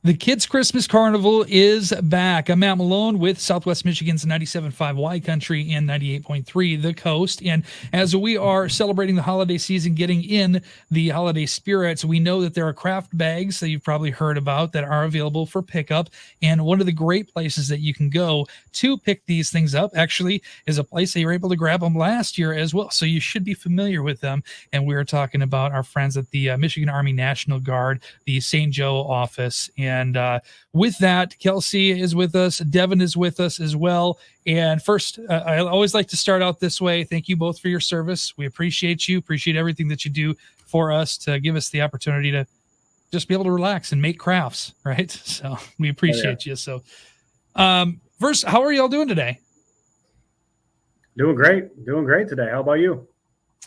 The Kids Christmas Carnival is back. I'm Matt Malone with Southwest Michigan's 97.5 Y Country and 98.3 The Coast. And as we are celebrating the holiday season, getting in the holiday spirits, we know that there are craft bags that you've probably heard about that are available for pickup. And one of the great places that you can go to pick these things up actually is a place that you were able to grab them last year as well. So you should be familiar with them. And we were talking about our friends at the Michigan Army National Guard, the St. Joe office. And with that, Kelsey is with us. Devon is with us as well. And first, I always like to start out this way. Thank you both for your service. We appreciate you, appreciate everything that you do for us to give us the opportunity to just be able to relax and make crafts, right? So we appreciate you. So first, how are y'all doing today? Doing great today. How about you?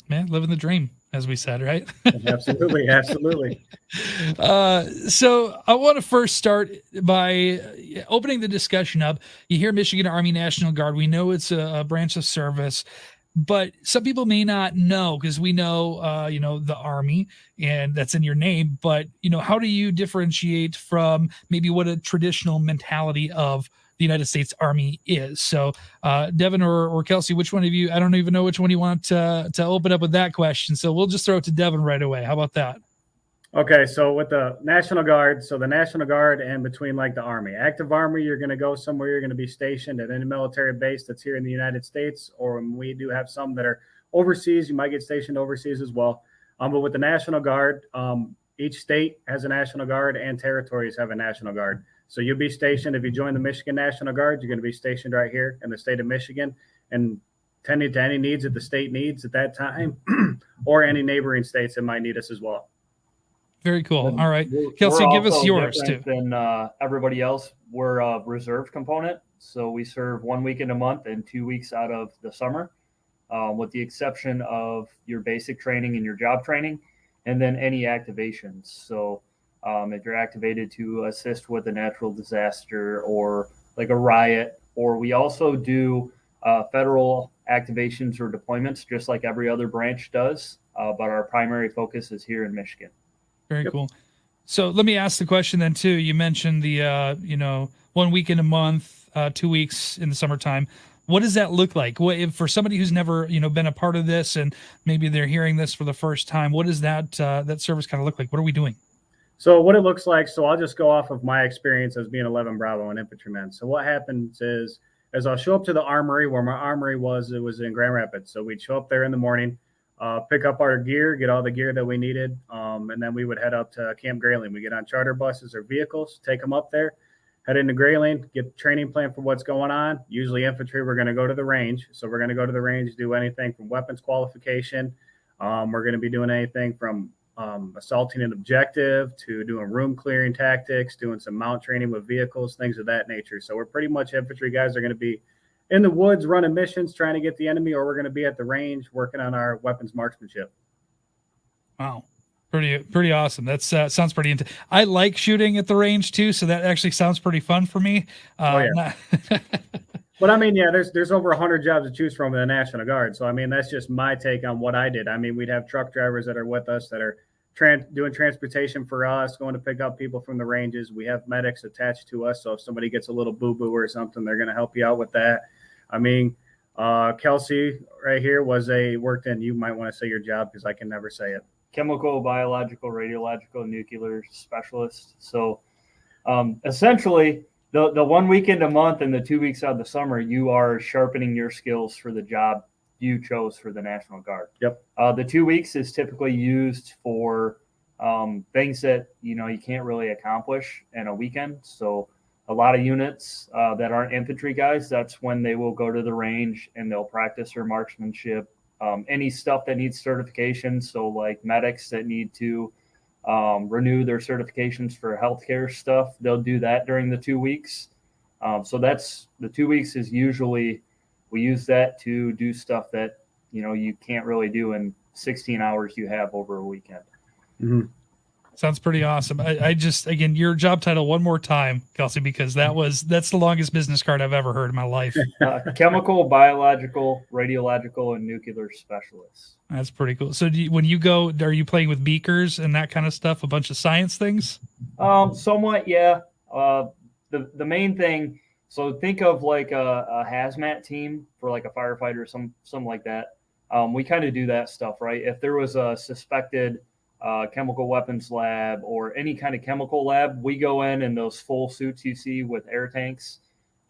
Man, living the dream, as we said, right? Absolutely. So I want to first start by opening the discussion up. You hear Michigan Army National Guard. We know it's a branch of service, but some people may not know because we know, the Army and that's in your name. But, how do you differentiate from maybe what a traditional mentality of the United States Army is? So, Devon or Kelsey, which one of you? I don't even know which one you want to open up with that question. So we'll just throw it to Devon right away. How about that? Okay, so with the National Guard, the National Guard and between like the Army, active Army, you're going to go somewhere, you're going to be stationed at any military base that's here in the United States, or we do have some that are overseas. You might get stationed overseas as well. But with the National Guard, each state has a National Guard and territories have a National Guard. So you'll be stationed, if you join the Michigan National Guard, you're going to be stationed right here in the state of Michigan and tending to any needs that the state needs at that time or any neighboring states that might need us as well. Very cool. All right. Kelsey, give us yours too. Than everybody else, we're a reserve component. So we serve 1 weekend a month and 2 weeks out of the summer, with the exception of your basic training and your job training, and then any activations. So if you're activated to assist with a natural disaster or like a riot, or we also do federal activations or deployments, just like every other branch does. But our primary focus is here in Michigan. Very cool. So let me ask the question then too. You mentioned the 1 weekend a month, 2 weeks in the summertime. What does that look like? What, if for somebody who's never been a part of this and maybe they're hearing this for the first time? What does that service kind of look like? What are we doing? So what it looks like, so I'll just go off of my experience as being 11 Bravo and infantryman. So what happens is, as I'll show up to the armory where my armory was, it was in Grand Rapids. So we'd show up there in the morning, pick up our gear, get all the gear that we needed, and then we would head up to Camp Grayling. We get on charter buses or vehicles, take them up there, head into Grayling, get the training plan for what's going on. Usually infantry, we're going to go to the range. So we're going to go to the range, do anything from weapons qualification. We're going to be doing anything from assaulting an objective to doing room clearing tactics, doing some mount training with vehicles, things of that nature. So we're pretty much infantry guys are going to be in the woods running missions, trying to get the enemy, or we're going to be at the range working on our weapons marksmanship. Wow. Pretty awesome. That sounds pretty intense. I like shooting at the range too, so that actually sounds pretty fun for me. But I mean, there's over 100 jobs to choose from in the National Guard. So I mean, that's just my take on what I did. I mean, we'd have truck drivers that are with us that are doing transportation for us, going to pick up people from the ranges. We have medics attached to us, so if somebody gets a little boo-boo or something, they're going to help you out with that. I mean, Kelsey right here worked in, you might want to say your job because I can never say it. Chemical, biological, radiological, nuclear specialist. So essentially, the 1 weekend a month and the 2 weeks out of the summer, you are sharpening your skills for the job you chose for the National Guard. Yep. The 2 weeks is typically used for things that you can't really accomplish in a weekend. So a lot of units that aren't infantry guys, that's when they will go to the range and they'll practice their marksmanship. Any stuff that needs certification, so like medics that need to renew their certifications for healthcare stuff, they'll do that during the 2 weeks. So that's the 2 weeks is usually we use that to do stuff that you can't really do in 16 hours you have over a weekend. Mm-hmm. Sounds pretty awesome. I just, again, your job title one more time, Kelsey, because that's the longest business card I've ever heard in my life. Chemical, biological, radiological, and nuclear specialist. That's pretty cool. So when you go, are you playing with beakers and that kind of stuff? A bunch of science things? Somewhat, yeah. The main thing, so think of like a hazmat team for like a firefighter or something like that. We kind of do that stuff, right? If there was a suspected chemical weapons lab or any kind of chemical lab, we go in those full suits you see with air tanks,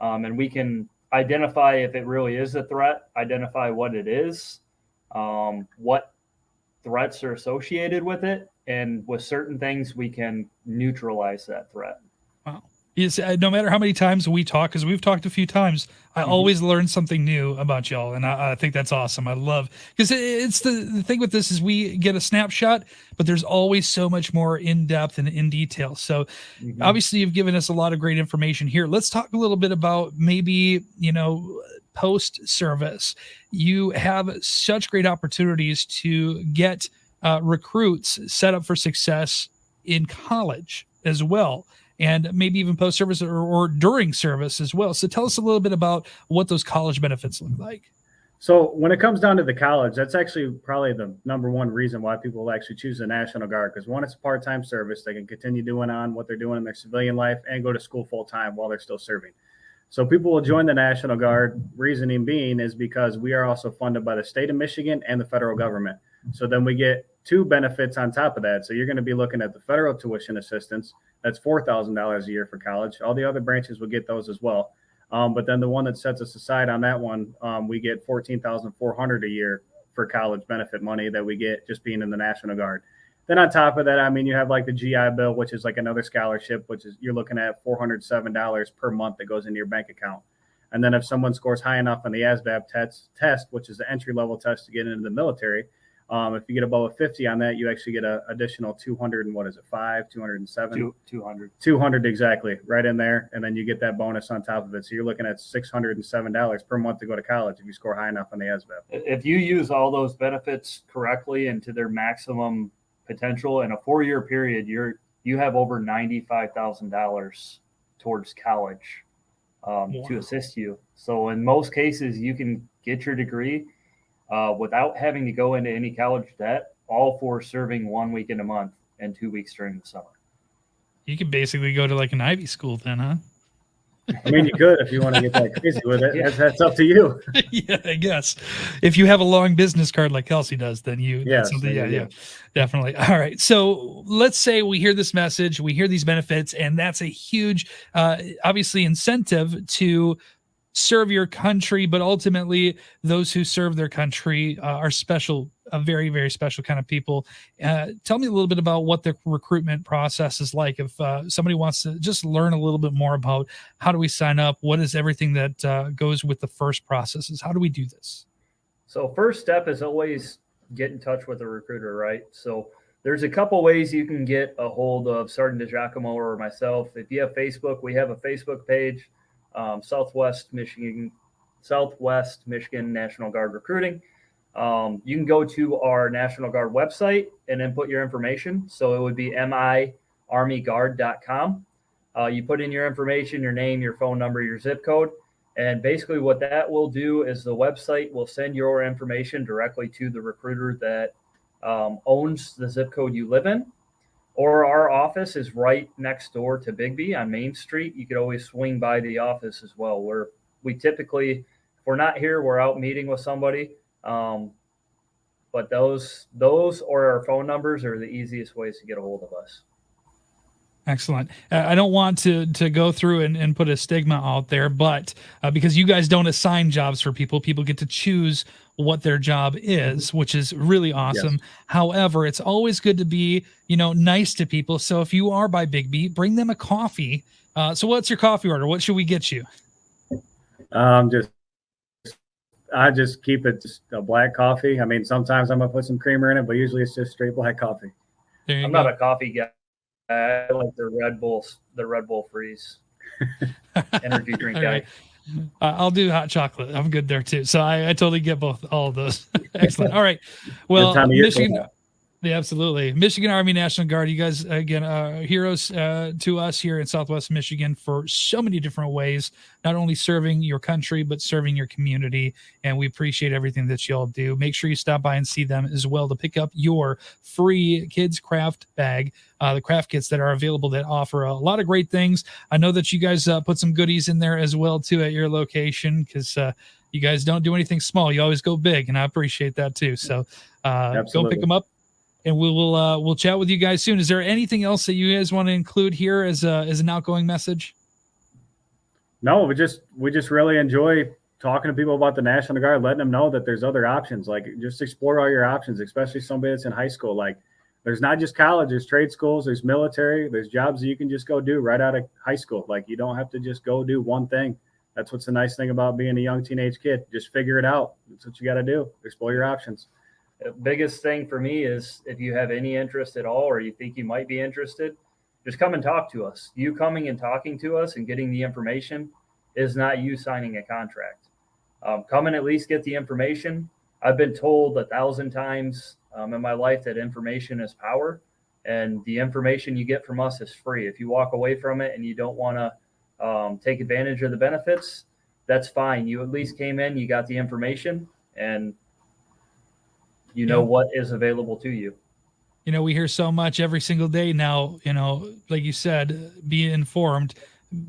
and we can identify if it really is a threat, identify what it is, what threats are associated with it, and with certain things we can neutralize that threat. Wow. Is no matter how many times we talk, because we've talked a few times, I always learn something new about y'all, and I think that's awesome. I love, because it's the thing with this is we get a snapshot, but there's always so much more in depth and in detail. So obviously you've given us a lot of great information here. Let's talk a little bit about maybe, post service. You have such great opportunities to get recruits set up for success in college as well, and maybe even post-service or during service as well. So tell us a little bit about what those college benefits look like. So when it comes down to the college, that's actually probably the number one reason why people will actually choose the National Guard, because one, it's a part-time service. They can continue doing on what they're doing in their civilian life and go to school full-time while they're still serving. So people will join the National Guard, reasoning being is because we are also funded by the state of Michigan and the federal government. So then we get two benefits on top of that. So you're going to be looking at the federal tuition assistance. That's $4,000 a year for college. All the other branches will get those as well. But then the one that sets us aside on that one, we get $14,400 a year for college benefit money that we get just being in the National Guard. Then on top of that, I mean, you have like the GI Bill, which is like another scholarship, which is you're looking at $407 per month that goes into your bank account. And then if someone scores high enough on the ASVAB test, which is the entry level test to get into the military, if you get above a 50 on that, you actually get an additional 200 and what is it, 207? 200 exactly, right in there. And then you get that bonus on top of it. So you're looking at $607 per month to go to college if you score high enough on the ASVAB. If you use all those benefits correctly and to their maximum potential in a 4-year period, you have over $95,000 towards college to assist you. So in most cases, you can get your degree without having to go into any college debt, all for serving 1 week in a month and 2 weeks during the summer. You could basically go to like an Ivy school then, huh? I mean, you could if you want to get that crazy with it. Yeah. That's up to you. Yeah, I guess. If you have a long business card like Kelsey does, then Yes, yeah, definitely. All right. So let's say we hear this message, we hear these benefits, and that's a huge, obviously, incentive to serve your country, but ultimately those who serve their country are special, a very, very special kind of people. Tell me a little bit about what the recruitment process is like. If somebody wants to just learn a little bit more about how do we sign up, what is everything that goes with the first processes? How do we do this? So first step is always get in touch with a recruiter, right? So there's a couple ways you can get a hold of Sergeant Digiacomo or myself. If you have Facebook, we have a Facebook page. Southwest Michigan National Guard Recruiting. You can go to our National Guard website and input your information. So it would be miarmyguard.com. You put in your information, your name, your phone number, your zip code. And basically what that will do is the website will send your information directly to the recruiter that owns the zip code you live in. Or our office is right next door to Biggby on Main Street. You could always swing by the office as well. We typically, if we're not here, we're out meeting with somebody. But those or our phone numbers are the easiest ways to get a hold of us. Excellent. I don't want to go through and put a stigma out there, but because you guys don't assign jobs for people get to choose what their job is, which is really awesome. Yes. However, it's always good to be, nice to people. So if you are by Biggby, bring them a coffee. So what's your coffee order? What should we get you? I just keep it just a black coffee. I mean, sometimes I'm gonna put some creamer in it, but usually it's just straight black coffee. I'm not a coffee guy. I like the Red Bull Freeze energy drink guy. I'll do hot chocolate. I'm good there too. So I totally get all of those. Excellent. All right. Well, Michigan. Yeah, absolutely. Michigan Army National Guard, you guys, again, heroes to us here in Southwest Michigan for so many different ways, not only serving your country, but serving your community. And we appreciate everything that you all do. Make sure you stop by and see them as well to pick up your free kids craft bag, the craft kits that are available that offer a lot of great things. I know that you guys put some goodies in there as well, too, at your location, because you guys don't do anything small. You always go big, and I appreciate that, too. So go pick them up. And we'll chat with you guys soon. Is there anything else that you guys want to include here as an outgoing message? No, we just really enjoy talking to people about the National Guard, letting them know that there's other options. Like, just explore all your options, especially somebody that's in high school. Like, there's not just college, there's trade schools, there's military, there's jobs that you can just go do right out of high school. Like, you don't have to just go do one thing. That's what's the nice thing about being a young teenage kid. Just figure it out. That's what you got to do. Explore your options. The biggest thing for me is if you have any interest at all, or you think you might be interested, just come and talk to us. You coming and talking to us and getting the information is not you signing a contract. Come and at least get the information. I've been told 1,000 times in my life that information is power, and the information you get from us is free. If you walk away from it and you don't want to take advantage of the benefits, that's fine. You at least came in, you got the information, and you know what is available to you. You know, we hear so much every single day now, you know, like you said, be informed,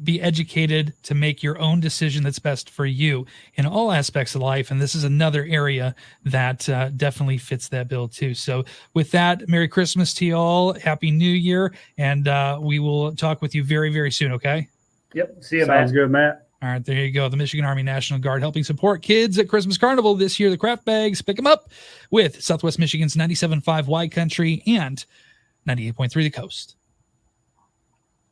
be educated to make your own decision that's best for you in all aspects of life. And this is another area that definitely fits that bill too. So with that, Merry Christmas to you all. Happy New Year. And we will talk with you very, very soon. Okay. Yep. See you, Matt. Sounds good, Matt. All right, there you go. The Michigan Army National Guard helping support kids at Christmas Carnival this year. The craft bags, pick them up with Southwest Michigan's 97.5 Y Country and 98.3 The Coast.